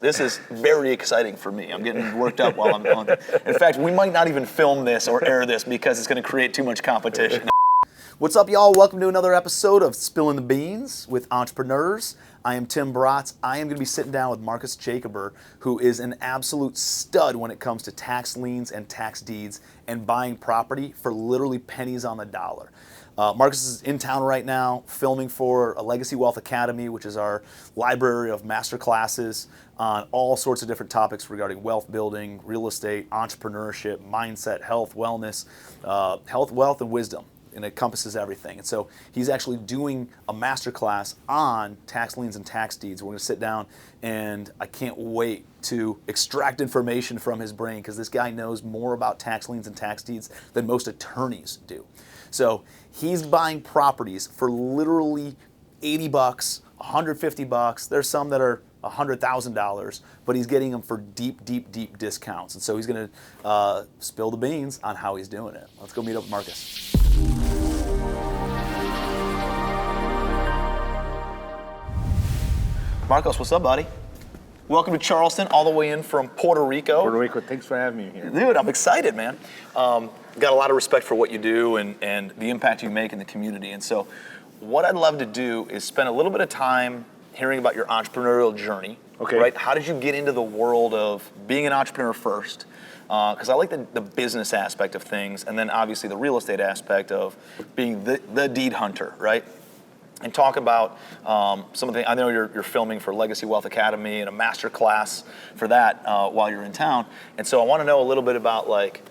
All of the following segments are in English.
This is very exciting for me. I'm getting worked up while I'm on. In fact, we might not even film this or air this because it's going to create too much competition. What's up, y'all? Welcome to another episode of Spilling the Beans with Entrepreneurs. I am Tim Bratz. I am going to be sitting down with Marcus Jacober, who is an absolute stud when it comes to tax liens and tax deeds and buying property for literally pennies on the dollar. Marcus is in town right now filming for a Legacy Wealth Academy, which is our library of master classes on all sorts of different topics regarding wealth building, real estate, entrepreneurship, mindset, health, wellness, health, wealth, and wisdom. And it encompasses everything. And so he's actually doing a master class on tax liens and tax deeds. We're going to sit down, and I can't wait to extract information from his brain because this guy knows more about tax liens and tax deeds than most attorneys do. So he's buying properties for literally 80 bucks, 150 bucks. There's some that are $100,000, but he's getting them for deep, deep, deep discounts. And so he's going to spill the beans on how he's doing it. Let's go meet up with Marcus. Marcos, what's up, buddy? Welcome to Charleston, all the way in from Puerto Rico. Puerto Rico, thanks for having me here. Dude, I'm excited, man. Got a lot of respect for what you do and the impact you make in the community. And so what I'd love to do is spend a little bit of time hearing about your entrepreneurial journey. Okay. Right? How did you get into the world of being an entrepreneur first? Because I like the business aspect of things, and then obviously the real estate aspect of being the deed hunter, right? And talk about some of the things. I know you're filming for Legacy Wealth Academy and a master class for that while you're in town. And so I want to know a little bit about, like,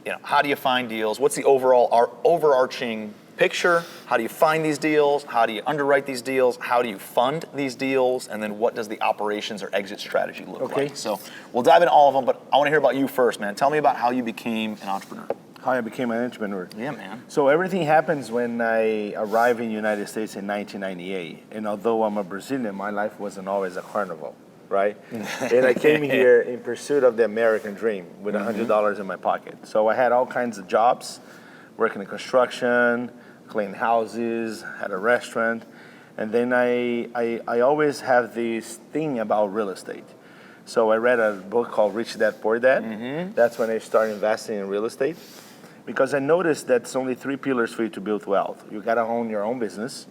you know, how do you find deals? What's the overarching picture? How do you find these deals? How do you underwrite these deals? How do you fund these deals? And then what does the operations or exit strategy look like? So we'll dive into all of them, but I want to hear about you first, man. Tell me about how you became an entrepreneur. How I became an entrepreneur. Yeah, man. So everything happens when I arrived in the United States in 1998. And although I'm a Brazilian, my life wasn't always a carnival, right? And I came here in pursuit of the American dream with $100 in my pocket. So I had all kinds of jobs, working in construction, cleaning houses, had a restaurant. And then I always have this thing about real estate. So I read a book called Rich Dad Poor Dad. That's when I started investing in real estate. Because I noticed that's only three pillars for you to build wealth. You gotta own your own business.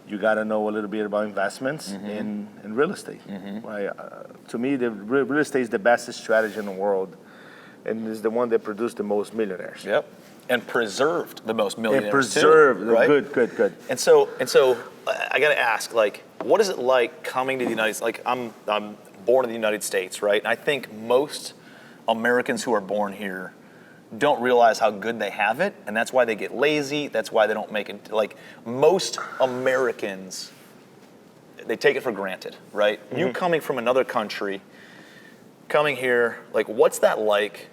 You gotta know a little bit about investments in real estate. Right? To me, the real estate is the best strategy in the world, and is the one that produced the most millionaires. Yep. And preserved the most millionaires. And preserved, too, right? Good. And so I gotta ask, like, what is it like coming to the United States? Like, I'm born in the United States, right? And I think most Americans who are born here don't realize how good they have it, and that's why they get lazy. That's why they don't make it. Like, most Americans, they take it for granted, right? You coming from another country, coming here, like, what's that like,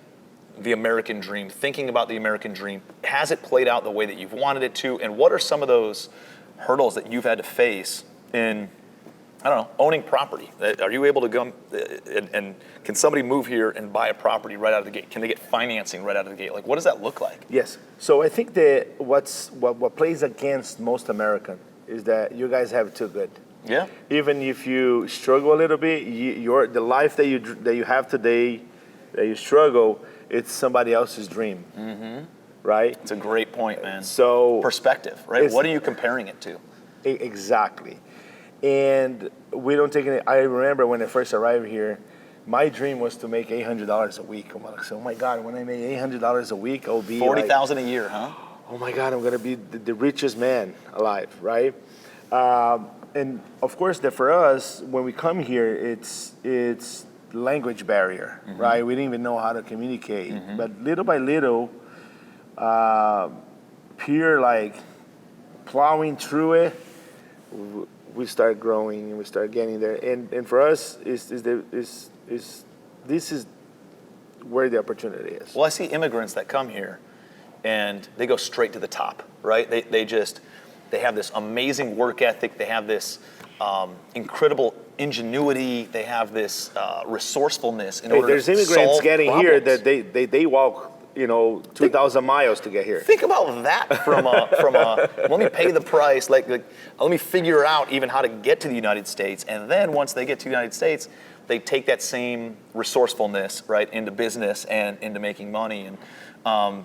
the American dream, thinking about the American dream? Has it played out the way that you've wanted it to? And what are some of those hurdles that you've had to face in, I don't know, owning property? Are you able to go and can somebody move here and buy a property right out of the gate? Can they get financing right out of the gate? Like, what does that look like? Yes. So I think that what plays against most American is that you guys have it too good. Yeah. Even if you struggle a little bit, the life that you have today, that you struggle, it's somebody else's dream. Right? It's a great point, man. So perspective, right? What are you comparing it to? Exactly. And we don't take it. I remember when I first arrived here, my dream was to make $800 a week. I'm like, oh my God, when I make $800 a week, I'll be $40,000 a year, huh? Oh my God, I'm gonna be the richest man alive, right? And of course, that for us, when we come here, it's language barrier, right? We didn't even know how to communicate, but little by little, pure like plowing through it, we start growing and we start getting there. And for us, this is where the opportunity is. Well, I see immigrants that come here and they go straight to the top, right? They have this amazing work ethic. They have this incredible ingenuity. They have this resourcefulness in order to solve There's immigrants getting here problems. that they walk 2,000 miles to get here. Think about that from a let me pay the price, like let me figure out even how to get to the United States, and then once they get to the United States, they take that same resourcefulness, right, into business and into making money. And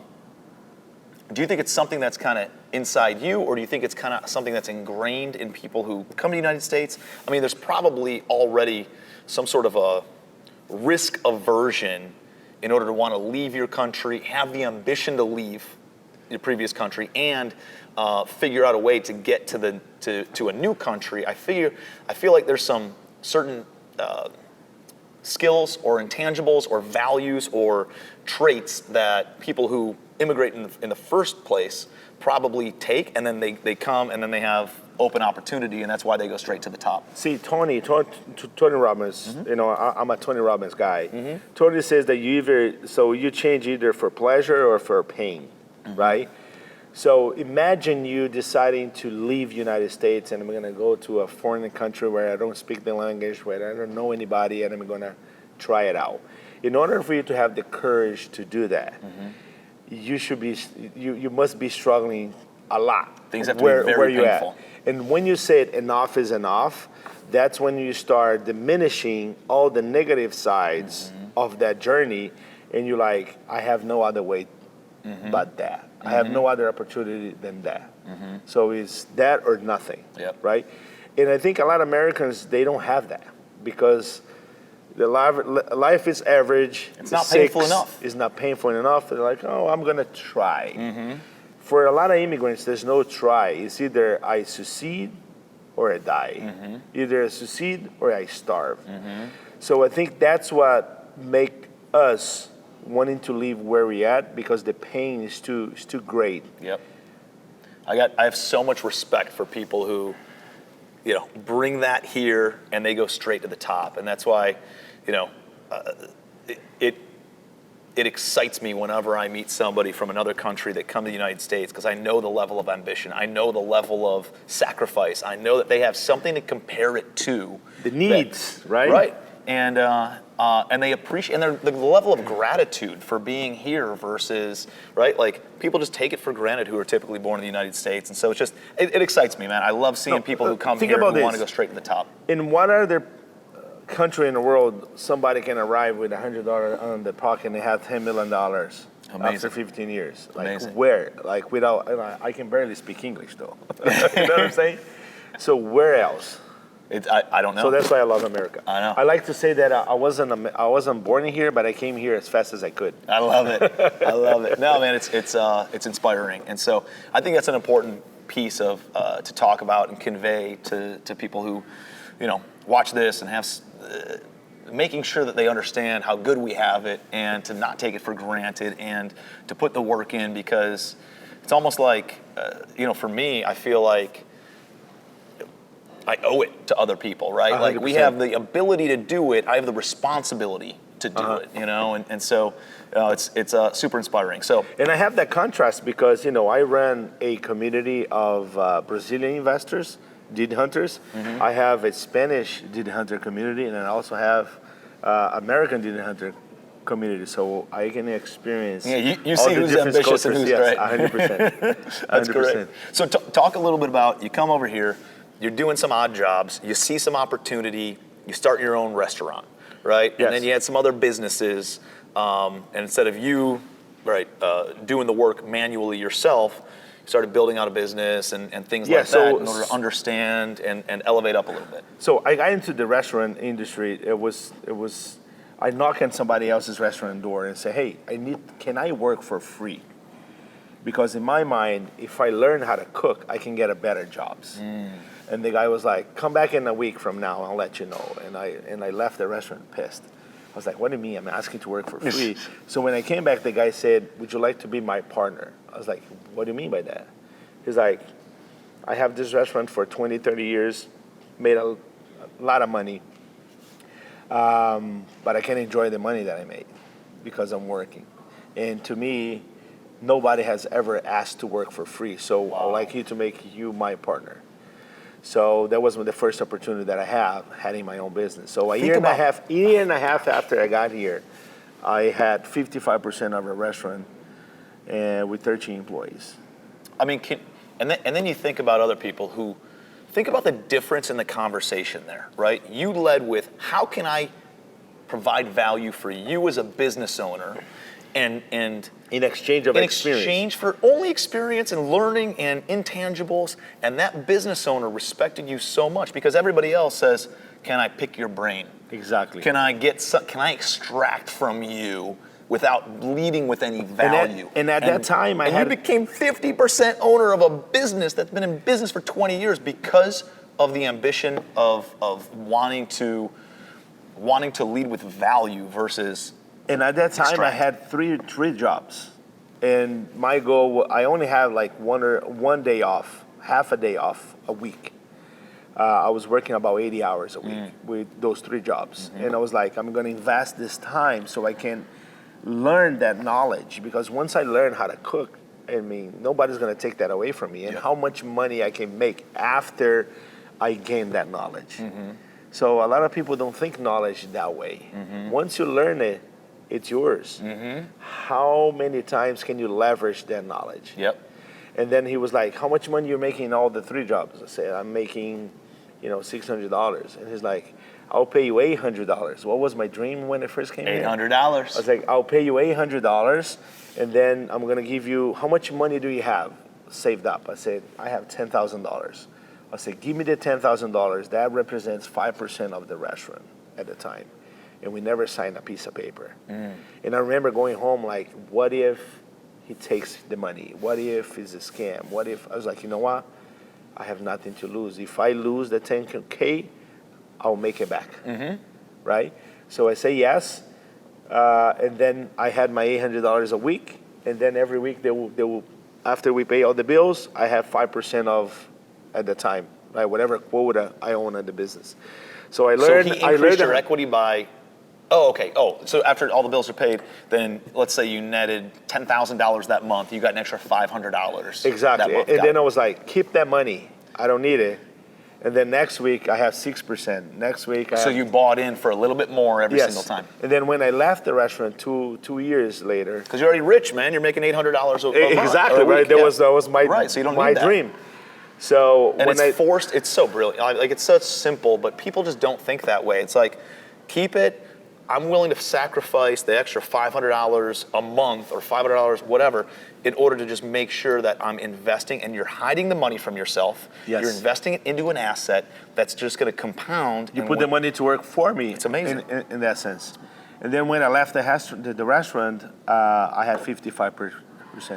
do you think it's something that's kind of inside you, or do you think it's kind of something that's ingrained in people who come to the United States? I mean, there's probably already some sort of a risk aversion in order to want to leave your country, have the ambition to leave your previous country, and figure out a way to get to a new country. I feel like there's some certain skills or intangibles or values or traits that people who immigrate in the first place probably take, and then they come and then they have open opportunity, and that's why they go straight to the top. See, Tony Robbins, you know, I'm a Tony Robbins guy. Tony says that you change either for pleasure or for pain, right? So imagine you deciding to leave United States and I'm going to go to a foreign country where I don't speak the language, where I don't know anybody, and I'm going to try it out. In order for you to have the courage to do that, you must be struggling a lot. Things have to be very painful. And when you say enough is enough, that's when you start diminishing all the negative sides of that journey, and you're like, I have no other way but that. I have no other opportunity than that. So it's that or nothing, right? And I think a lot of Americans, they don't have that because the life is average. It's not painful enough. It's not painful enough. They're like, oh, I'm going to try. For a lot of immigrants, there's no try. It's either I succeed or I die. Either I succeed or I starve. So I think that's what make us wanting to leave where we at, because the pain is too great. Yep. I have so much respect for people who, you know, bring that here and they go straight to the top, and that's why, you know, it excites me whenever I meet somebody from another country that come to the United States, because I know the level of ambition, I know the level of sacrifice, I know that they have something to compare it to. The needs, right? Right. And they appreciate, and the level of gratitude for being here versus, right, like people just take it for granted who are typically born in the United States. And so it's just, it excites me, man. I love seeing people who come here who want to go straight to the top. In what other country in the world somebody can arrive with $100 on the pocket and they have $10 million after 15 years? Like, amazing. Where? Like, without, I can barely speak English though. You know what I'm saying? So where else? I don't know. So that's why I love America. I know. I like to say that I wasn't born here, but I came here as fast as I could. I love it. I love it. No, man, it's inspiring, and so I think that's an important piece of to talk about and convey to people who, you know, watch this and have making sure that they understand how good we have it, and to not take it for granted, and to put the work in, because it's almost like, you know, for me, I feel like I owe it to other people, right? 100%. Like, we have the ability to do it. I have the responsibility to do it, you know? And so it's super inspiring. So, and I have that contrast because, you know, I ran a community of Brazilian investors, deed hunters. I have a Spanish deed hunter community, and I also have American deed hunter community, so I can experience. Yeah, you see who's ambitious and who's right. 100%. That's great. So talk a little bit about, you come over here, you're doing some odd jobs, you see some opportunity, you start your own restaurant, right? Yes. And then you had some other businesses, and instead of you, right, doing the work manually yourself, you started building out a business and things like that in order to understand and elevate up a little bit. So I got into the restaurant industry. It was I knock on somebody else's restaurant door and say, hey, can I work for free? Because in my mind, if I learn how to cook, I can get a better jobs. And the guy was like, come back in a week from now, I'll let you know. And I left the restaurant pissed. I was like, what do you mean? I'm asking to work for free. So when I came back, the guy said, would you like to be my partner? I was like, what do you mean by that? He's like, I have this restaurant for 20, 30 years, made a lot of money, but I can't enjoy the money that I made because I'm working. And to me, nobody has ever asked to work for free. So I'd like you to make you my partner. So that was the first opportunity that I had in my own business. So a year and a half after I got here, I had 55% of a restaurant with 13 employees. I mean, and then you think about other people who, think about the difference in the conversation there, right? You led with, how can I provide value for you as a business owner, and in exchange of in experience. exchange for only experience and learning and intangibles, and that business owner respected you so much because everybody else says, "Can I pick your brain? Exactly. Can I extract from you without leading with any value?" And at that time, you became 50% owner of a business that's been in business for 20 years because of the ambition of wanting to lead with value versus. And at that time, I had three jobs, and my goal, I only had like one day off, half a day off a week. I was working about 80 hours a week with those three jobs, and I was like, I'm going to invest this time so I can learn that knowledge, because once I learn how to cook, I mean, nobody's going to take that away from me, and how much money I can make after I gain that knowledge. So a lot of people don't think knowledge that way. Once you learn it, it's yours. How many times can you leverage that knowledge? Yep. And then he was like, how much money you making in all the three jobs? I said, I'm making, $600. And he's like, I'll pay you $800. What was my dream when I first came here? $800. I was like, I'll pay you $800, and then I'm gonna give you, how much money do you have saved up? I said, I have $10,000. I said, give me the $10,000. That represents 5% of the restaurant at the time. And we never signed a piece of paper. And I remember going home like, what if he takes the money? What if it's a scam? What if, I was like, you know what? I have nothing to lose. If I lose the 10K, I'll make it back, right? So I say yes, and then I had my $800 a week, and then every week they will, after we pay all the bills, I have 5% of, at the time, right? Whatever quota I own at the business. So I learned. So he increased your equity by. Oh, okay. Oh, so after all the bills are paid, then let's say you netted $10,000 that month. You got an extra $500. Exactly. That month. And then I was like, keep that money. I don't need it. And then next week I have 6%. Next week So you bought in for a little bit more every single time. And then when I left the restaurant two years later. Because you're already rich, man. You're making $800 a month. Exactly, right. That was my right. So you don't my need that. dream. So and when it's forced. It's so brilliant. Like it's so simple, but people just don't think that way. It's like, keep it. I'm willing to sacrifice the extra $500 a month or $500, whatever, in order to just make sure that I'm investing, and you're hiding the money from yourself. Yes. You're investing it into an asset that's just going to compound. You put the money to work for me. It's amazing. In that sense. And then when I left the restaurant, I had 55%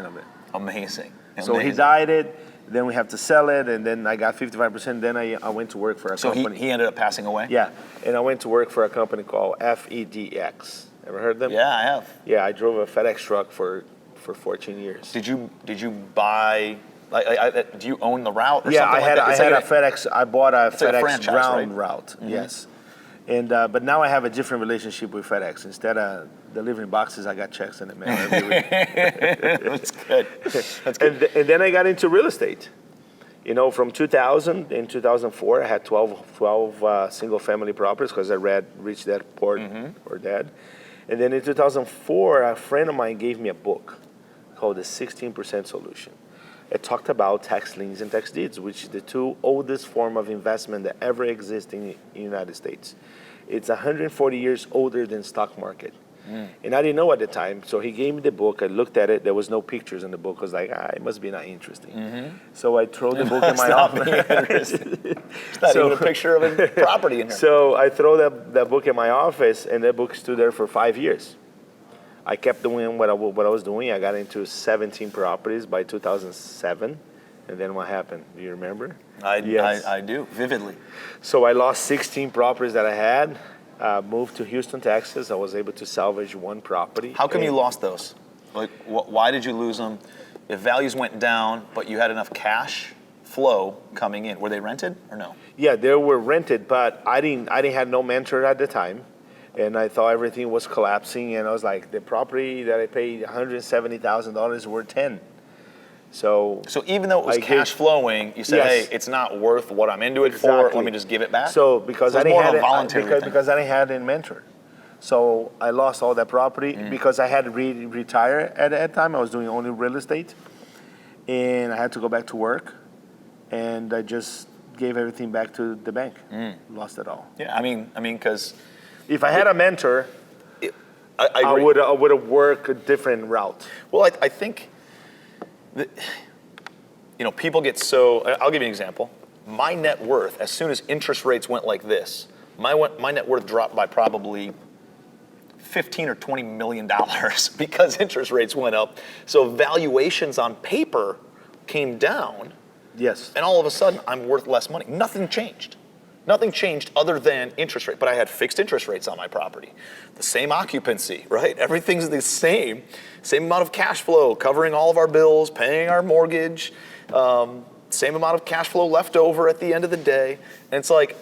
of it. Amazing. So he died it. Then we have to sell it, and then I got 55%. Then I went to work for a company. So he ended up passing away? Yeah, and I went to work for a company called FEDX. Ever heard of them? Yeah, I have. Yeah, I drove a FedEx truck for 14 years. Did you buy? Do you own the route or yeah, something like that? I had a FedEx. I bought a FedEx like a franchise, ground right? route. Yes, and but now I have a different relationship with FedEx. Instead of delivering boxes, I got checks in the mail every week. That's good. That's good. And then I got into real estate. From 2000 in 2004, I had 12 single-family properties because I reached that port or dead. And then in 2004, a friend of mine gave me a book called The 16% Solution. It talked about tax liens and tax deeds, which is the two oldest form of investment that ever exist in the United States. It's 140 years older than stock market. And I didn't know at the time, so he gave me the book. I looked at it. There was no pictures in the book. I was like, it must be not interesting. So I threw the book in my office. It's not even a picture of a property in here. So I threw that book in my office, and that book stood there for 5 years. I kept doing what I was doing. I got into 17 properties by 2007. And then what happened? Do you remember? I do, vividly. So I lost 16 properties that I had. Moved to Houston, Texas. I was able to salvage one property. How come you lost those? Like, why did you lose them? If values went down, but you had enough cash flow coming in, were they rented or no? Yeah, they were rented, but I didn't have no mentor at the time, and I thought everything was collapsing. And I was like, the property that I paid $170,000 worth 10. So even though it was cash flowing, you said, yes. hey, it's not worth what I'm into it for. Let me just give it back. So because I didn't have because I didn't have a mentor, so I lost all that property because I had to retire at that time. I was doing only real estate, and I had to go back to work, and I just gave everything back to the bank. Lost it all. Yeah, I mean, because If I had a mentor, I I agree. would have worked a different route. Well, I think that, people get so. I'll give you an example. My net worth, as soon as interest rates went like this, my net worth dropped by probably $15 or $20 million because interest rates went up. So valuations on paper came down, Yes. and all of a sudden I'm worth less money. Nothing changed. Nothing changed other than interest rate, but I had fixed interest rates on my property. The same occupancy, right? Everything's the same amount of cash flow, covering all of our bills, paying our mortgage, same amount of cash flow left over at the end of the day. And it's like,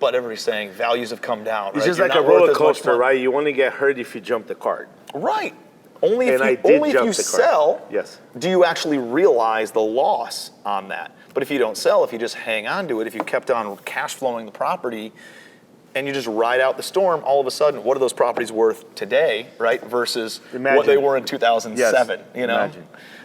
but everybody's saying values have come down. It's right? just You're like a not worth roller as much coaster, money. right? You only get hurt if you jump the cart. Right. Only if And I you, did only if jump you the cart. sell, Yes. do you actually realize the loss on that. But if you don't sell, if you just hang on to it, if you kept on cash flowing the property and you just ride out the storm, all of a sudden, what are those properties worth today, right? Versus what they were in 2007, Yes. you know?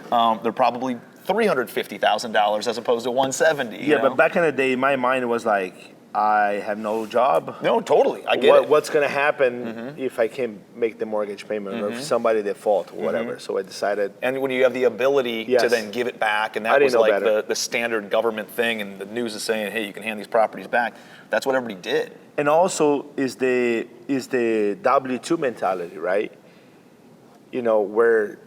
Imagine. They're probably $350,000 as opposed to $170. Yeah, but back in the day, my mind was like, I have no job. No, totally. I get it. What's going to happen if I can't make the mortgage payment or if somebody default or whatever? So I decided. And when you have the ability to Yes. then give it back, and I that didn't was know like better. the standard government thing, and the news is saying, hey, you can hand these properties back. That's what everybody did. And also is the W-2 mentality, right? Where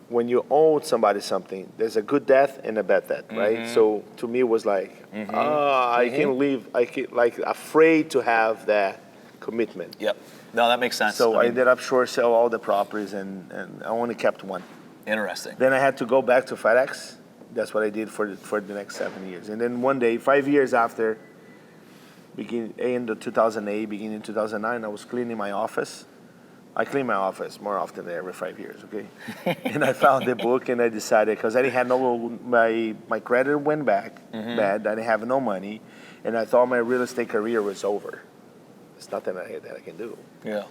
when you owe somebody something, there's a good death and a bad death, right? So to me, it was like, I can leave, like afraid to have that commitment. Yep. No, that makes sense. So I mean, ended up short sell all the properties and I only kept one. interesting. Then I had to go back to FedEx. That's what I did for the next 7 years. And then one day, 5 years after, end of 2008, beginning 2009, I was cleaning my office. I clean my office more often than every 5 years, okay? And I found the book and I decided, because I didn't have my credit went back bad, I didn't have no money, and I thought my real estate career was over. There's nothing that I can do. Yeah.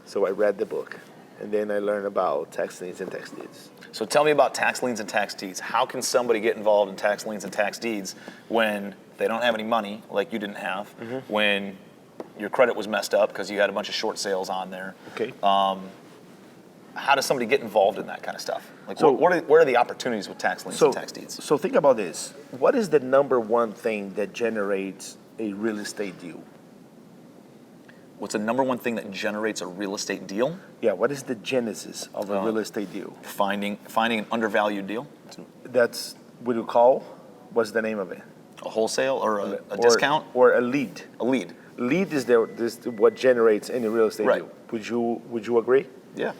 So I read the book, and then I learned about tax liens and tax deeds. So tell me about tax liens and tax deeds. How can somebody get involved in tax liens and tax deeds when they don't have any money, like you didn't have, when your credit was messed up because you had a bunch of short sales on there? Okay. How does somebody get involved in that kind of stuff? Like, So- what are the opportunities with tax liens and tax deeds? So think about this. What is the number one thing that generates a real estate deal? What's the number one thing that generates a real estate deal? Yeah, what is the genesis of a real estate deal? Finding an undervalued deal, That's what you call, what's the name of it? a wholesale or a discount, Or a lead. a lead. Lead is what generates any real estate Right. deal. Would you agree? Yeah.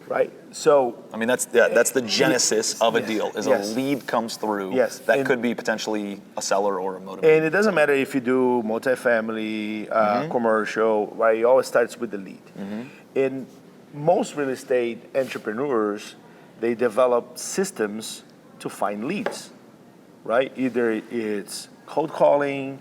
Right. So I mean, that's the genesis of a deal. Is Yes. a lead comes through. Yes. That And- could be potentially a seller or a motivator. and it doesn't matter if you do multifamily, commercial, right? It always starts with the lead. And most real estate entrepreneurs, they develop systems to find leads, right? Either it's cold calling,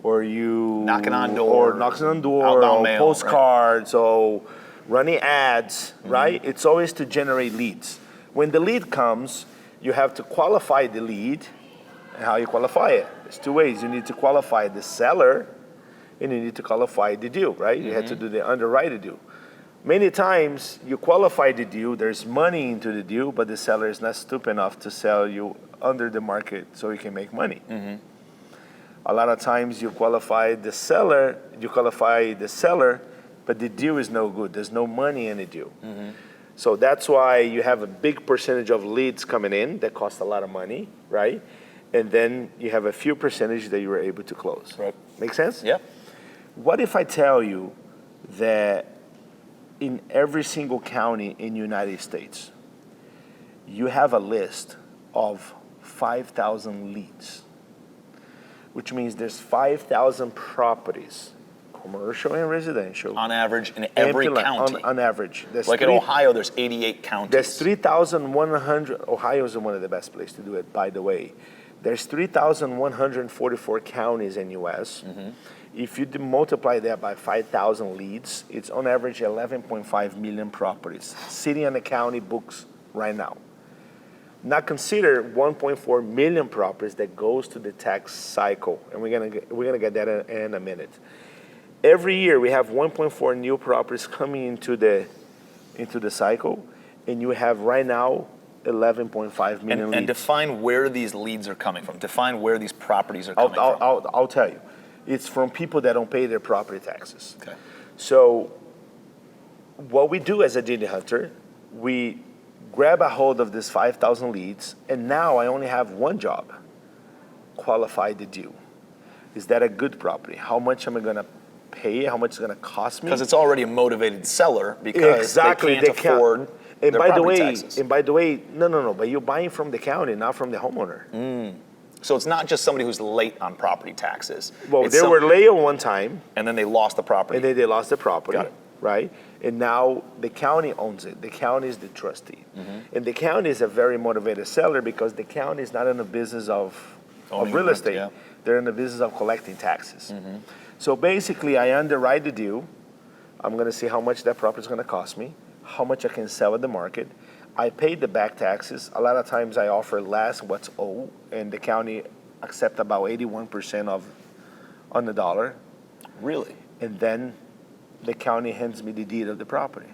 or knocking on door, outbound or mail, postcards, or running ads, right? It's always to generate leads. When the lead comes, you have to qualify the lead. And how you qualify it? There's two ways. You need to qualify the seller, and you need to qualify the deal, right? You have to do the underwrite deal. Many times you qualify the deal, there's money into the deal, but the seller is not stupid enough to sell you under the market so you can make money. A lot of times you qualify the seller, but the deal is no good. There's no money in the deal. So that's why you have a big percentage of leads coming in that cost a lot of money, right? And then you have a few percentage that you were able to close. Right. Make sense? Yeah. What if I tell you that in every single county in the United States, you have a list of 5,000 leads, which means there's 5,000 properties, commercial and residential. On average, in every county. On average. Like in Ohio, there's 88 counties. There's 3,100, Ohio is one of the best places to do it, by the way. There's 3,144 counties in U.S. If you multiply that by 5,000 leads, it's on average 11.5 million properties sitting on the county books right now. Now consider 1.4 million properties that goes to the tax cycle, and we're gonna get that in a minute. Every year we have 1.4 new properties coming into the cycle, and you have right now 11.5 million leads. And define where these leads are coming from. Define where these properties are coming from. I'll tell you. It's from people that don't pay their property taxes. Okay. So what we do as a deed hunter, we grab a hold of this 5,000 leads, and now I only have one job: qualify the deal. Is that a good property? How much am I going to pay? How much is it going to cost me? Because it's already a motivated seller because they can't afford their property taxes. And by the way, no, but you're buying from the county, not from the homeowner. So it's not just somebody who's late on property taxes. Well, they were late on one time. And then they lost the property. And then they lost the property. Got it. Right? And now the county owns it. The county is the trustee. And the county is a very motivated seller because the county is not in the business of real estate. Yeah. They're in the business of collecting taxes. So basically, I underwrite the deal. I'm going to see how much that property is going to cost me, how much I can sell at the market. I pay the back taxes. A lot of times I offer less what's owed, and the county accept about 81% on the dollar. Really? And then the county hands me the deed of the property.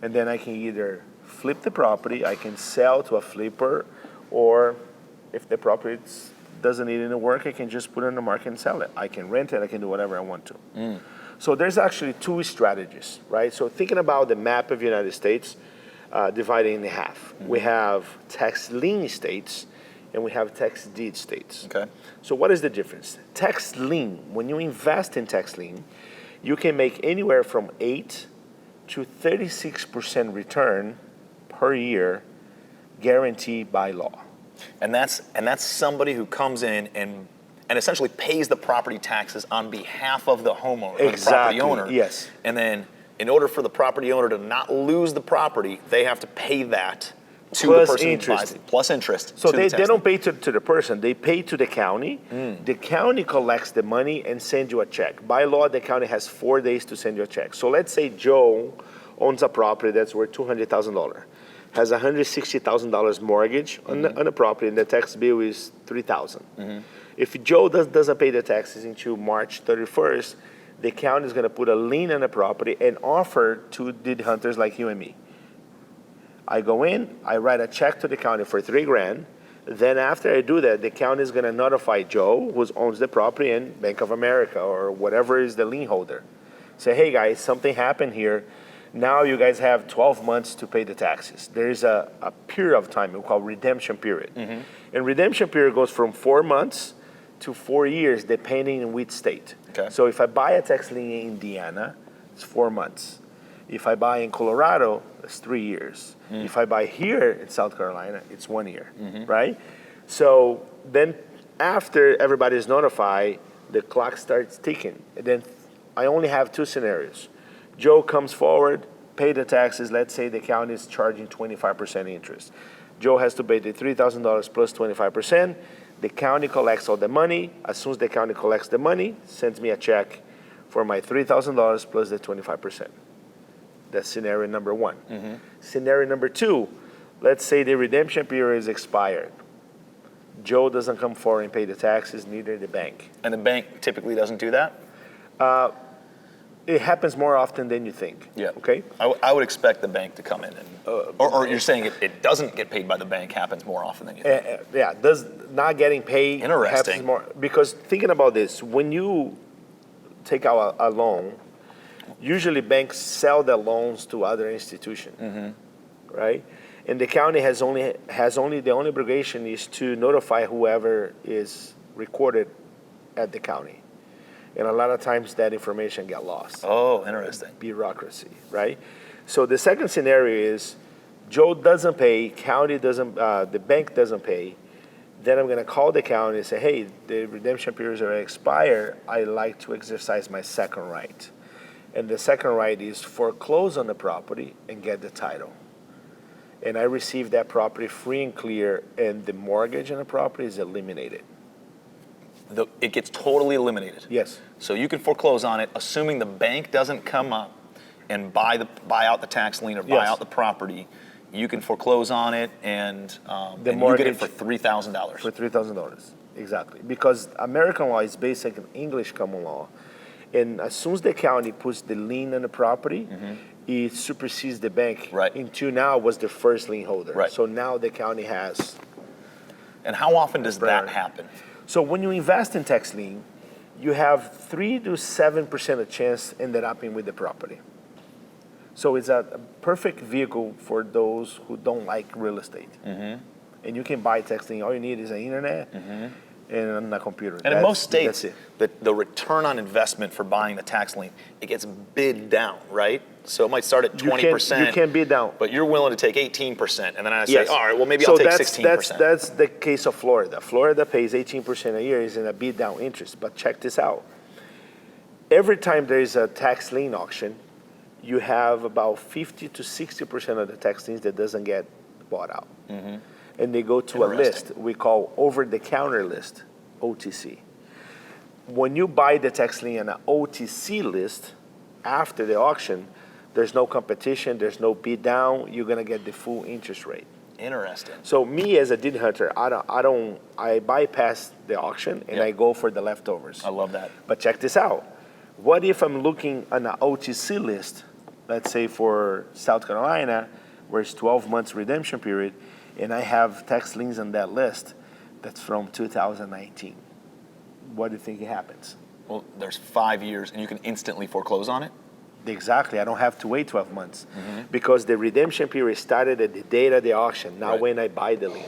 And then I can either flip the property, I can sell to a flipper, or if the property doesn't need any work, I can just put it on the market and sell it. I can rent it, I can do whatever I want to. So there's actually two strategies, right? So thinking about the map of the United States, divided in half. We have tax lien states and we have tax deed states. Okay. So what is the difference? Tax lien, when you invest in tax lien, you can make anywhere from 8 to 36% return per year, guaranteed by law. And that's somebody who comes in and essentially pays the property taxes on behalf of the homeowner, or the property owner. Yes. And then in order for the property owner to not lose the property, they have to pay that to Plus the person interest. who buys it. Plus interest. So to they the tax don't pay to the person, they pay to the county. The county collects the money and sends you a check. By law, the county has 4 days to send you a check. So let's say Joe owns a property that's worth $200,000, has $160,000 mortgage on the property, and the tax bill is $3,000. If Joe doesn't pay the taxes until March 31st, the county is going to put a lien on the property and offer to deed hunters like you and me. I go in, I write a check to the county for $3,000. Then after I do that, the county is going to notify Joe, who owns the property, and Bank of America or whatever is the lien holder. Say, hey guys, something happened here. Now you guys have 12 months to pay the taxes. There is a period of time we call redemption period. And redemption period goes from 4 months to 4 years, depending on which state. Okay. So if I buy a tax lien in Indiana, it's 4 months. If I buy in Colorado, it's 3 years. If I buy here in South Carolina, it's 1 year, right? So then after everybody is notified, the clock starts ticking. And then I only have 2 scenarios. Joe comes forward, pay the taxes. Let's say the county is charging 25% interest. Joe has to pay the $3,000 plus 25%. The county collects all the money. As soon as the county collects the money, sends me a check for my $3,000 plus the 25%. That's scenario number one. Scenario number two, let's say the redemption period is expired. Joe doesn't come forward and pay the taxes, neither the bank. And the bank typically doesn't do that? It happens more often than you think. Yeah. Okay? I would expect the bank to come in and, or you're saying it doesn't get paid by the bank happens more often than you think. Yeah, does not getting paid Interesting. happens more. Because thinking about this, when you take out a loan, usually banks sell their loans to other institutions, right? And the county has only the only obligation is to notify whoever is recorded at the county. And a lot of times that information get lost. Oh, interesting. Bureaucracy, right? So the second scenario is Joe doesn't pay, county doesn't, the bank doesn't pay. Then I'm going to call the county and say, hey, the redemption periods are expired. I like to exercise my second right. And the second right is foreclose on the property and get the title. And I receive that property free and clear, and the mortgage on the property is eliminated. It gets totally eliminated. Yes. So you can foreclose on it, assuming the bank doesn't come up and buy out the tax lien or buy out the property. You can foreclose on it, and you get it for $3,000. For $3,000, exactly. Because American law is basic in English common law, And as soon as the county puts the lien on the property, it supersedes the bank. Right. Until now was the first lien holder. Right. So now the county has. And how often does that Priority. happen? So when you invest in tax lien, you have 3 to 7% of chance ended up in with the property. So it's a perfect vehicle for those who don't like real estate. And you can buy tax lien. All you need is an internet and a computer. And in most states, that's the return on investment for buying the tax lien, it gets bid down, right? So it might start at 20%. You can bid down. But you're willing to take 18%. And then I say, Yes. all right, well, maybe I'll take 16%. That's the case of Florida. Florida pays 18% a year, is in a bid down interest. But check this out. Every time there is a tax lien auction, you have about 50 to 60% of the tax liens that doesn't get bought out. And they go to a list we call over-the-counter list, OTC. When you buy the tax lien on an OTC list, after the auction, there's no competition, there's no bid down, you're gonna get the full interest rate. Interesting. So me as a deed hunter, I bypass the auction and I go for the leftovers. I love that. But check this out. What if I'm looking on an OTC list, let's say for South Carolina, where it's 12 months redemption period, and I have tax liens on that list that's from 2019? What do you think happens? Well, there's 5 years, and you can instantly foreclose on it? Exactly. I don't have to wait 12 months because the redemption period started at the date of the auction, not when I buy the lien.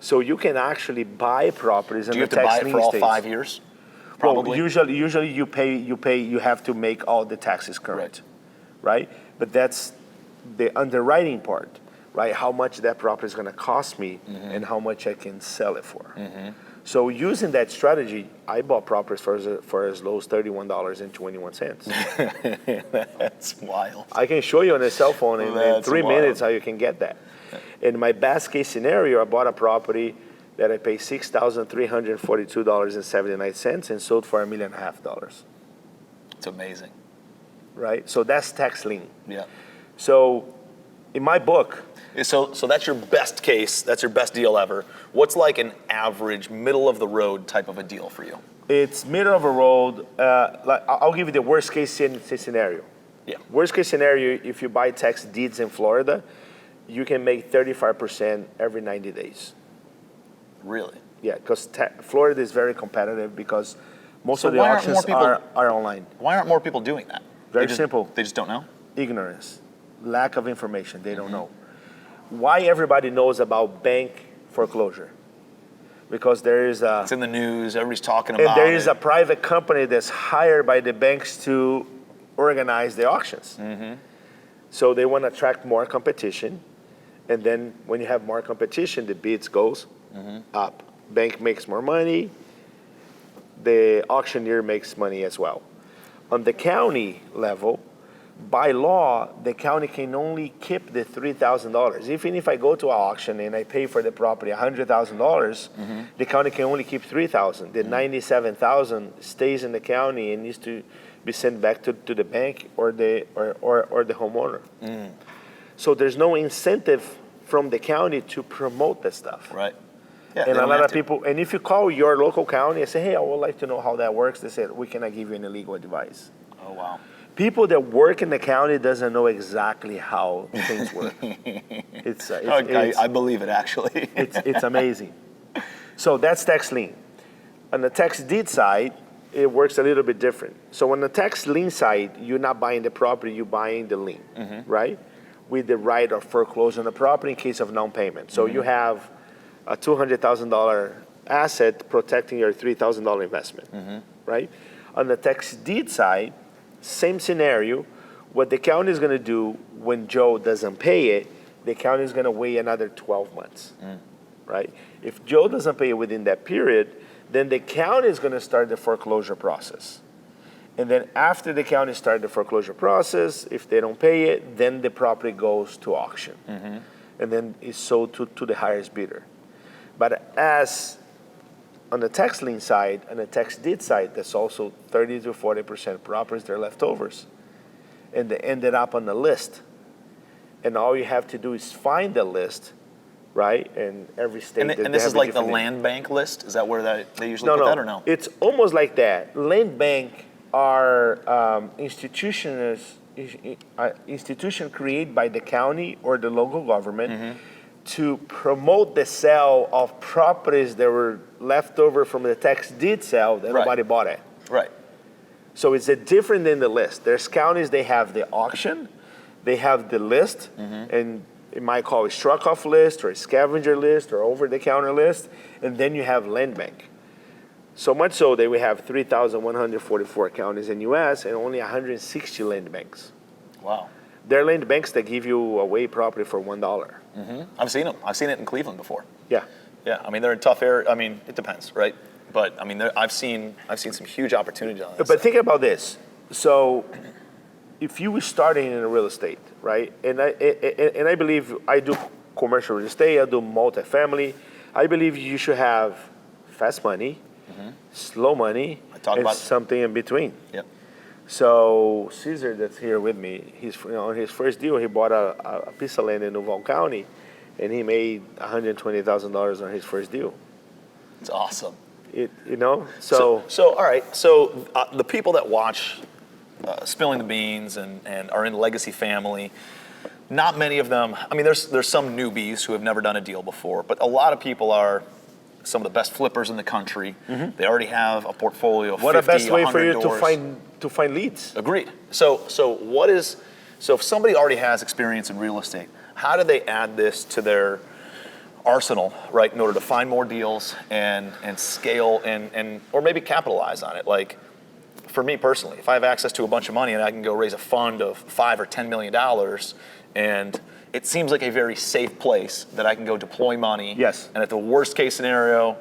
So you can actually buy properties Do in you the have to tax buy it lien for all states. 5 years? Well, Probably. usually you have to make all the taxes current, right? But that's the underwriting part, right? How much that property is going to cost me and how much I can sell it for. So using that strategy, I bought properties for as low as $31.21. That's wild. I can show you on a cell phone in That's 3 wild. minutes how you can get that. In my best case scenario, I bought a property that I paid $6,342.79 and sold for $1.5 million. It's amazing. Right? So that's tax lien. Yeah. So in my book, So that's your best case. That's your best deal ever. What's like an average, middle of the road type of a deal for you? it's middle of a road. I'll give you the worst case scenario. Yeah. Worst case scenario, if you buy tax deeds in Florida, you can make 35% every 90 days. Really? Yeah, because Florida is very competitive because most So of the why aren't more auctions people- are online. Why aren't more people doing that? Very simple. They just don't know? Ignorance, lack of information, they don't know. Why everybody knows about bank foreclosure? Because there is It's in the news. Everybody's talking about and there is it. a private company that's hired by the banks to organize the auctions. So they want to attract more competition. And then when you have more competition, the bids goes up. Bank makes more money. The auctioneer makes money as well. On the county level, by law, the county can only keep the $3,000. Even if I go to an auction and I pay for the property $100,000, the county can only keep $3,000. The $97,000 stays in the county and needs to be sent back to the bank or the homeowner. So there's no incentive from the county to promote that stuff. Right. Yeah, And they a don't lot have of to. people, and if you call your local county and say, hey, I would like to know how that works, they said, we cannot give you any legal advice. Oh, wow. People that work in the county doesn't know exactly how things work. I believe it, actually. It's amazing. So that's tax lien. On the tax deed side, it works a little bit different. So on the tax lien side, you're not buying the property, you're buying the lien, right? With the right of foreclosure on the property in case of non-payment. So you have a $200,000 asset protecting your $3,000 investment, right? On the tax deed side, same scenario. What the county is going to do when Joe doesn't pay it, the county is going to wait another 12 months, right? If Joe doesn't pay it within that period, then the county is going to start the foreclosure process. And then after the county starts the foreclosure process, if they don't pay it, then the property goes to auction. And then it's sold to the highest bidder. But as on the tax lien side and the tax deed side, there's also 30 to 40% properties that are leftovers. And they ended up on the list. And all you have to do is find the list, right? And every state. And this is like the land bank list? Is that where they usually put that or no? It's almost like that. Land bank are institution created by the county or the local government to promote the sale of properties that were left over from the tax deed sale that nobody bought it. Right. So it's different than the list. There's counties, they have the auction, they have the list, and it might call a struck-off list or a scavenger list or over-the-counter list, and then you have land bank. So much so that we have 3,144 counties in U.S. and only 160 land banks. Wow. There are land banks that give you away property for $1. I've seen them. I've seen it in Cleveland before. Yeah. Yeah, I mean, they're in tough area. I mean, it depends, right? But I mean, I've seen some huge opportunities on this. But think about this. So if you were starting in real estate, right? And I believe I do commercial real estate, I do multifamily. I believe you should have fast money, slow money, and something in between. Yep. So Caesar, that's here with me, on his first deal, he bought a piece of land in Duval County, and he made $120,000 on his first deal. It's awesome. So all right. So the people that watch Spilling the Beans and are in legacy family, not many of them. I mean, there's some newbies who have never done a deal before, but a lot of people are some of the best flippers in the country. They already have a portfolio of 50, what a best way for you doors. to find leads. Agreed. So if somebody already has experience in real estate, how do they add this to their arsenal, right, in order to find more deals and scale and or maybe capitalize on it? Like, for me personally, if I have access to a bunch of money and I can go raise a fund of $5 or $10 million, and it seems like a very safe place that I can go deploy money. Yes. And at the worst case scenario,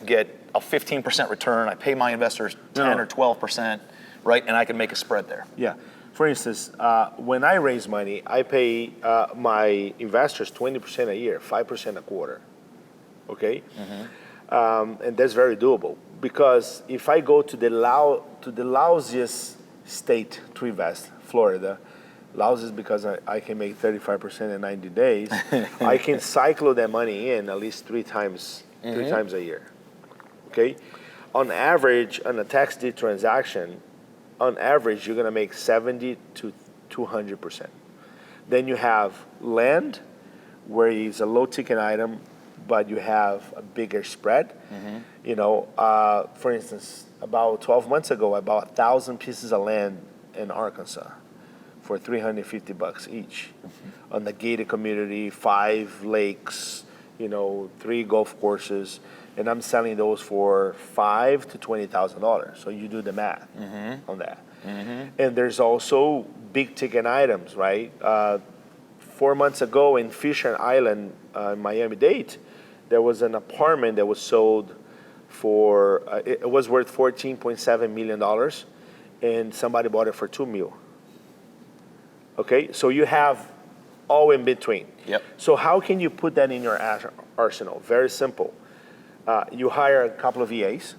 get a 15% return. I pay my investors 10 or 12%, right? And I can make a spread there. Yeah. For instance, when I raise money, I pay my investors 20% a year, 5% a quarter. Okay? And that's very doable, because if I go to the lousiest state to invest, Florida, lousiest because I can make 35% in 90 days, I can cycle that money in at least three times a year. Okay? On average, on a tax deed transaction, on average, you're going to make 70 to 200%. Then you have land, where it's a low ticket item, but you have a bigger spread. For instance, about 12 months ago, I bought 1,000 pieces of land in Arkansas for $350 each on the gated community, 5 lakes, 3 golf courses, and I'm selling those for $5,000 to $20,000. So you do the math on that. And there's also big ticket items, right? 4 months ago in Fisher Island, Miami-Dade, there was an apartment that was sold for, it was worth $14.7 million, and somebody bought it for $2 million. Okay, so you have all in between. Yep. So how can you put that in your arsenal? Very simple. You hire a couple of VAs.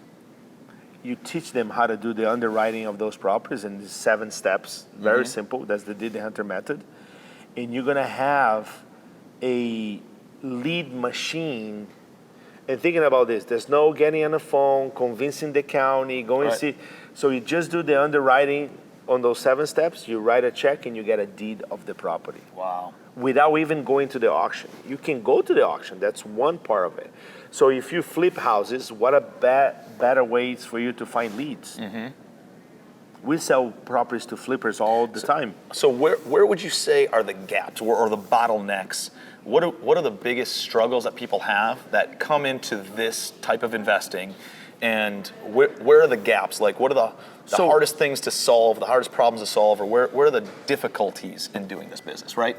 You teach them how to do the underwriting of those properties in 7 steps. Very simple. That's the Did the Hunter method. And you're going to have a lead machine. And thinking about this, there's no getting on the phone, convincing the county, going to see. So you just do the underwriting on those 7 steps. You write a check and you get a deed of the property. Wow. Without even going to the auction. You can go to the auction. That's one part of it. So if you flip houses, what a better ways for you to find leads. We sell properties to flippers all the time. So where would you say are the gaps or the bottlenecks? What are the biggest struggles that people have that come into this type of investing? And where are the gaps? Like, what are the hardest things to solve, the hardest problems to solve, or where are the difficulties in doing this business, right?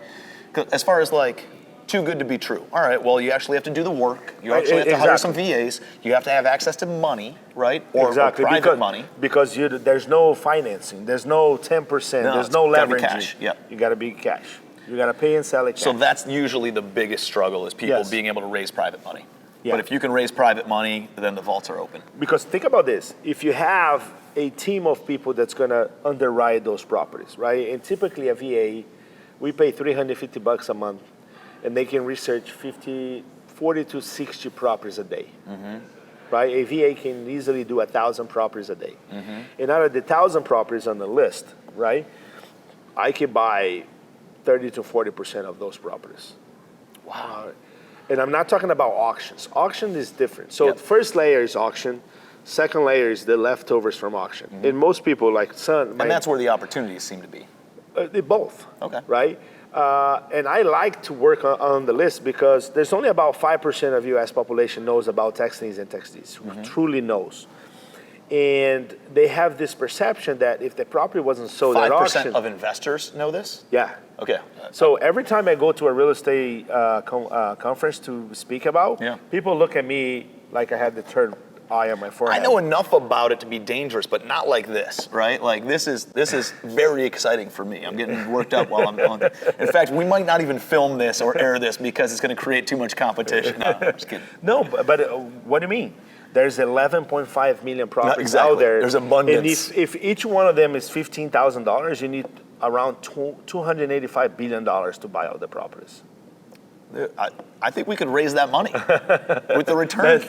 'Cause as far as like, too good to be true. All right, well, you actually have to do the work. You actually have to hire some VAs. You have to have access to money, right? Or private money. Because there's no financing. There's no 10%. There's no leverage. Cash. Yep. You got to be cash. You got to pay and sell it cash. So that's usually the biggest struggle, is people being able to raise private money. Yeah. But if you can raise private money, then the vaults are open. Because think about this. If you have a team of people that's going to underwrite those properties, right? And typically a VA, we pay $350 a month. and they can research 40 to 60 properties a day. Right? A VA can easily do 1,000 properties a day. And out of the 1,000 properties on the list, right, I can buy 30 to 40% of those properties. Wow. And I'm not talking about auctions. Auction is different. So first layer is auction. Second layer is the leftovers from auction. And most people, like and that's where the opportunities seem to be. They both. Okay. Right? And I like to work on the list because there's only about 5% of U.S. population knows about tax liens and tax deeds, who truly knows. And they have this perception that if the property wasn't sold at auction... 5% of investors know this? Yeah. Okay. So every time I go to a real estate conference to speak about, people look at me like I had the third eye on my forehead. I know enough about it to be dangerous, but not like this, right? Like this is very exciting for me. I'm getting worked up while I'm on. In fact, we might not even film this or air this because it's going to create too much competition. No, I'm just kidding. No, but what do you mean? There's 11.5 million properties out there. There's abundance. And if each one of them is $15,000, you need around $285 billion to buy all the properties. I think we could raise that money with the returns.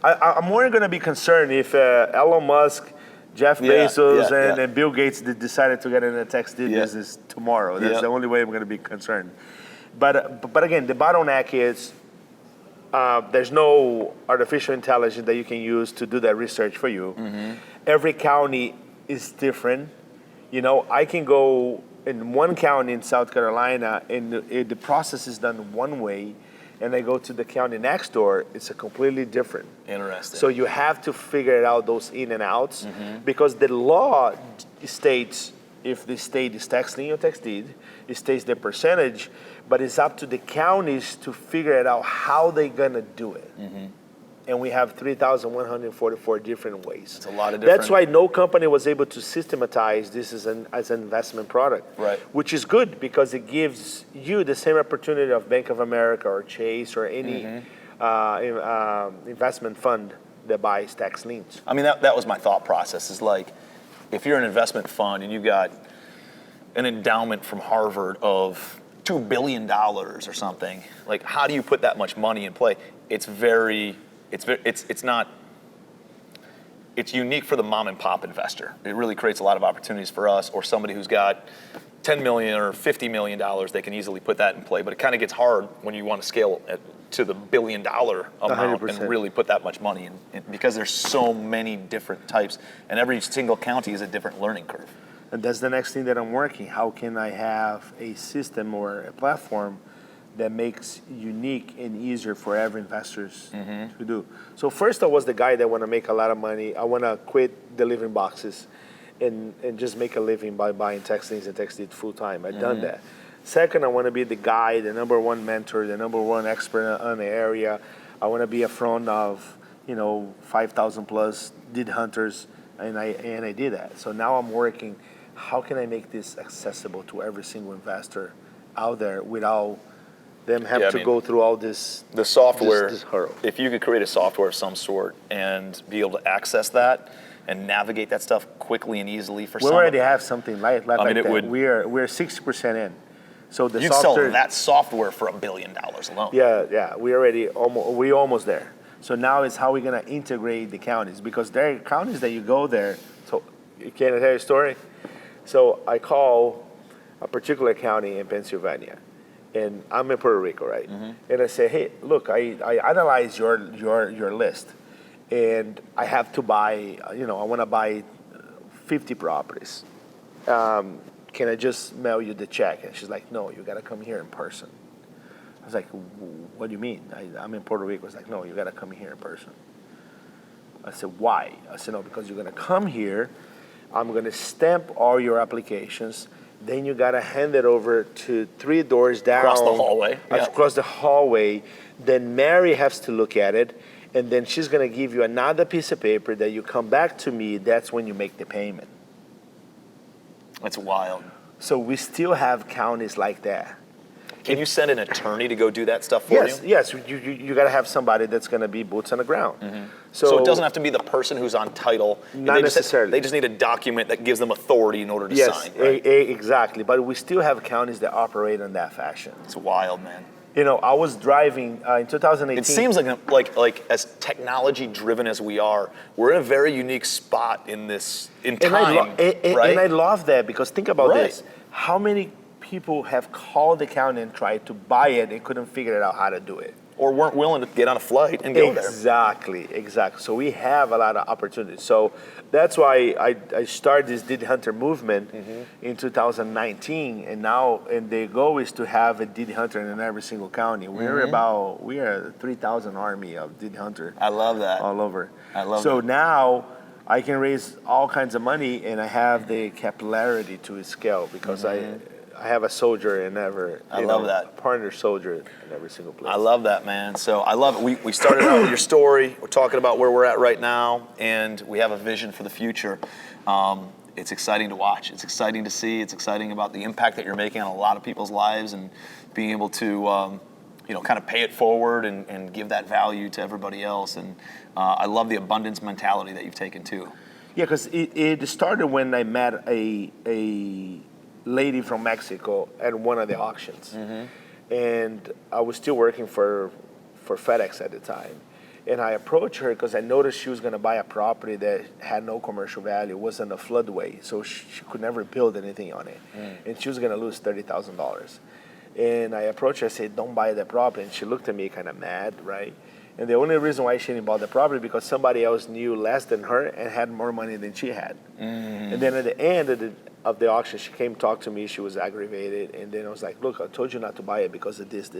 I'm more going to be concerned if Elon Musk, Jeff Bezos, and Bill Gates decided to get in the tax deed business tomorrow. That's the only way I'm going to be concerned. But again, the bottleneck is there's no artificial intelligence that you can use to do that research for you. Every county is different. You know, I can go in one county in South Carolina and the process is done one way, and I go to the county next door, it's a completely different. Interesting. So you have to figure it out, those in and outs, because the law states if the state is tax lien or tax deed, it states the percentage, but it's up to the counties to figure it out how they're gonna do it. And we have 3,144 different ways. It's a lot of different. That's why no company was able to systematize this as an investment product. Right. Which is good because it gives you the same opportunity of Bank of America or Chase or any investment fund that buys tax liens. I mean, that was my thought process, is like, if you're an investment fund and you've got an endowment from Harvard of $2 billion or something, like, how do you put that much money in play? It's unique for the mom and pop investor. It really creates a lot of opportunities for us, or somebody who's got $10 million or $50 million, they can easily put that in play. But it kind of gets hard when you want to scale to the $1 billion amount 100%. and really put that much money in, because there's so many different types, and every single county is a different learning curve. And that's the next thing that I'm working. How can I have a system or a platform that makes unique and easier for every investors to do? So first, I was the guy that want to make a lot of money. I want to quit delivering boxes and just make a living by buying tax liens and tax deeds full time. I've done that. Second, I want to be the guy, the number one mentor, the number one expert on the area. I want to be a front of 5,000 plus deed hunters, and I did that. So now I'm working. How can I make this accessible to every single investor out there without them have to go through all this? The software, this hurdle. If you could create a software of some sort and be able to access that and navigate that stuff quickly and easily for someone. We already have something like that. We're 60% in. So the you'd software, sell that software for $1 billion alone. Yeah, we're almost there. So now it's how we're gonna integrate the counties, because there are counties that you go there. So can I tell you a story? So I call a particular county in Pennsylvania, and I'm in Puerto Rico, right? And I say, hey, look, I analyze your list, and I have to buy, I want to buy 50 properties. Can I just mail you the check? And she's like, no, you got to come here in person. I was like, what do you mean? I'm in Puerto Rico. It's like, no, you got to come here in person. I said, why? I said, no, because you're going to come here. I'm going to stamp all your applications. Then you got to hand it over to 3 doors down. Across the hallway. Across the hallway. Then Mary has to look at it. And then she's going to give you another piece of paper that you come back to me. That's when you make the payment. That's wild. So we still have counties like that. Can you send an attorney to go do that stuff for you? Yes. You got to have somebody that's going to be boots on the ground. So it doesn't have to be the person who's on title. Not necessarily. They just need a document that gives them authority in order to sign. Yes, exactly. But we still have counties that operate in that fashion. It's wild, man. I was driving in 2018. It seems like as technology driven as we are, we're in a very unique spot in time, right? And I love that because think about Right. this. How many people have called the county and tried to buy it and couldn't figure it out how to do it? Or weren't willing to get on a flight and go there. Exactly. So we have a lot of opportunities. So that's why I started this Deed Hunter movement in 2019, and the goal is to have a Deed Hunter in every single county. We are 3,000 army of Deed Hunter. I love that. All over. I love So that. now I can raise all kinds of money, and I have the capillarity to scale because I have a soldier in every. I love that. A partner soldier in every single place. I love that, man. So I love it. We started out with your story. We're talking about where we're at right now, and we have a vision for the future. It's exciting to watch. It's exciting to see. It's exciting about the impact that you're making on a lot of people's lives and being able to, kind of pay it forward and give that value to everybody else. And I love the abundance mentality that you've taken too. Yeah, because it started when I met a lady from Mexico at one of the auctions. And I was still working for FedEx at the time. And I approached her because I noticed she was going to buy a property that had no commercial value. It wasn't a floodway, so she could never build anything on it. And she was going to lose $30,000. And I approached her, I said, don't buy that property. And she looked at me kind of mad, right? And the only reason why she didn't buy the property because somebody else knew less than her and had more money than she had. And then at the end of the auction, she came talk to me. She was aggravated, and then I was like, "Look, I told you not to buy it because of this."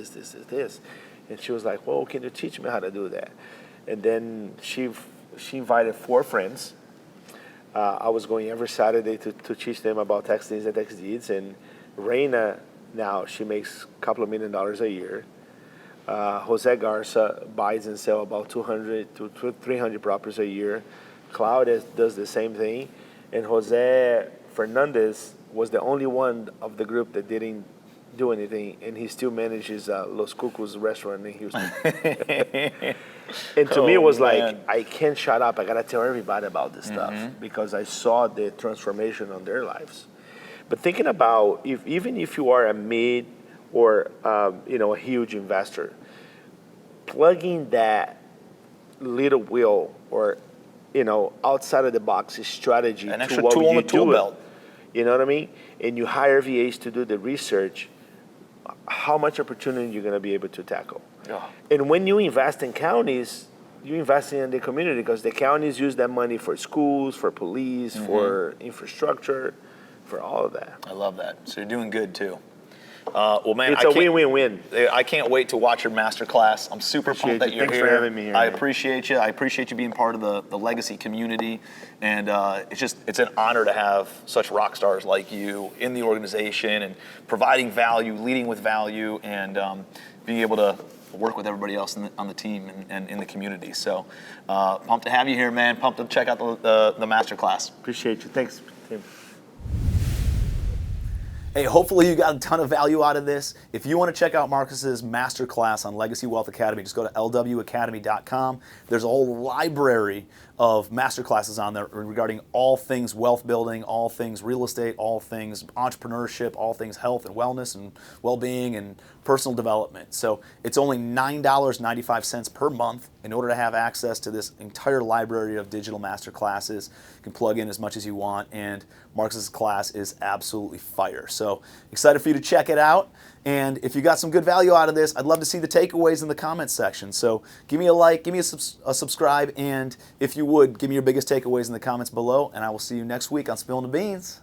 And she was like, "Well, can you teach me how to do that?" And then she invited 4 friends. I was going every Saturday to teach them about tax liens and tax deeds. And Reina now she makes a couple of $1 million a year. Jose Garza buys and sells about 200 to 300 properties a year. Claudia does the same thing, and Jose Fernandez was the only one of the group that didn't do anything, and he still manages Los Cucos restaurant in Houston. And to me, it was like, I can't shut up. I got to tell everybody about this stuff because I saw the transformation on their lives. But thinking about, even if you are a mid or a huge investor, plugging that little wheel or outside of the box strategy An to extra what tool in you the tool do belt. You know what I mean? And you hire VAs to do the research, how much opportunity you're going to be able to tackle. Yeah. And when you invest in counties, you're investing in the community because the counties use that money for schools, for police, for infrastructure, for all of that. I love that. So you're doing good too. Well, man, It's a win-win-win. I can't wait to watch your masterclass. I'm super pumped that you're Thanks here. for having me here, I man. appreciate you. I appreciate you being part of the legacy community, and it's an honor to have such rock stars like you in the organization and providing value, leading with value, and being able to work with everybody else on the team and in the community. So pumped to have you here, man. Pumped to check out the masterclass. Appreciate you. Thanks, Tim. Hey, hopefully you got a ton of value out of this. If you want to check out Marcus's masterclass on Legacy Wealth Academy, just go to lwacademy.com. There's a whole library of masterclasses on there regarding all things wealth building, all things real estate, all things entrepreneurship, all things health and wellness and well-being and personal development. So it's only $9.95 per month in order to have access to this entire library of digital masterclasses. You can plug in as much as you want, and Marcus's class is absolutely fire. So excited for you to check it out. And if you got some good value out of this, I'd love to see the takeaways in the comments section. So give me a like, give me a subscribe, and if you would, give me your biggest takeaways in the comments below, and I will see you next week on Spilling the Beans.